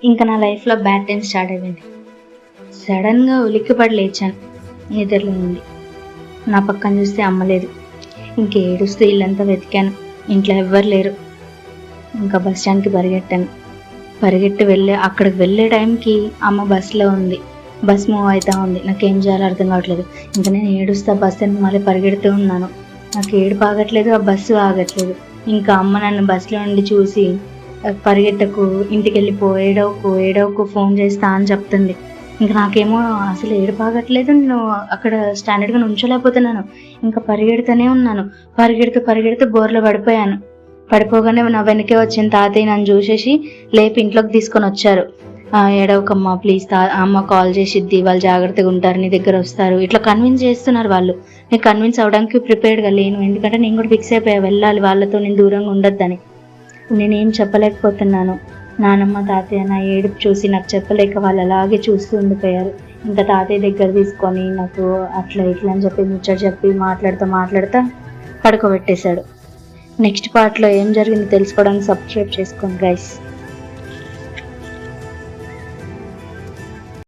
ఇంకా నా లైఫ్లో బ్యాడ్ టైం స్టార్ట్ అయింది. సడన్గా ఉలిక్కిపడి లేచాను నిద్రలో నుండి. నా పక్కన చూస్తే అమ్మ లేదు. ఏడుస్తూ ఇల్లంతా వెతికాను, ఇంట్లో ఎవ్వరు లేరు. ఇంకా బస్ స్టాండ్కి పరిగెట్టి అక్కడికి వెళ్ళే టైంకి అమ్మ బస్సులో ఉంది. బస్ మూవ్ అవుతూ ఉంది. నాకేం చేయాలో అర్థం కావట్లేదు. ఇంకా నేను ఏడుస్తా బస్ స్టాండ్కి మళ్ళీ పరిగెడుతూ ఉన్నాను. నాకు ఏడుపు ఆగట్లేదు, ఆ బస్సు ఆగట్లేదు. ఇంకా అమ్మ నన్ను బస్సులో నుండి చూసి పరిగెట్టకు, ఇంటికి వెళ్ళిపో, ఏడవకు, ఫోన్ చేస్తా అని చెప్తుంది. ఇంకా నాకేమో అసలు ఏడుపు ఆగట్లేదు. నేను అక్కడ స్టాండర్డ్గా నుంచోలేకపోతున్నాను. ఇంకా పరిగెడుతూనే ఉన్నాను. పరిగెడుతూ బోర్లో పడిపోగానే నా వెనకే వచ్చిన తాతయ్య నన్ను చూసేసి లేపి ఇంట్లోకి తీసుకొని వచ్చారు. ఏడవకమ్మా ప్లీజ్, అమ్మ కాల్ చేసిద్ది, వాళ్ళు జాగ్రత్తగా ఉంటారు, నీ దగ్గర వస్తారు, ఇట్లా కన్విన్స్ చేస్తున్నారు వాళ్ళు. నేను కన్విన్స్ అవ్వడానికి ప్రిపేర్డ్గా లేను, ఎందుకంటే నేను కూడా ఫిక్స్ అయిపోయా వెళ్ళాలి, వాళ్ళతో నేను దూరంగా ఉండొద్దని. నేనేం చెప్పలేకపోతున్నాను. నానమ్మ తాతయ్య నా ఏడుపు చూసి నాకు చెప్పలేక వాళ్ళు అలాగే చూస్తూ ఉండిపోయారు. ఇంకా తాతయ్య దగ్గర తీసుకొని నాకు అట్లా ఇట్లా అని చెప్పి ముచ్చట చెప్పి మాట్లాడుతా పడుకోబెట్టేశాడు. నెక్స్ట్ పార్ట్లో ఏం జరిగిందో తెలుసుకోవడానికి సబ్స్క్రైబ్ చేసుకోండి గైస్.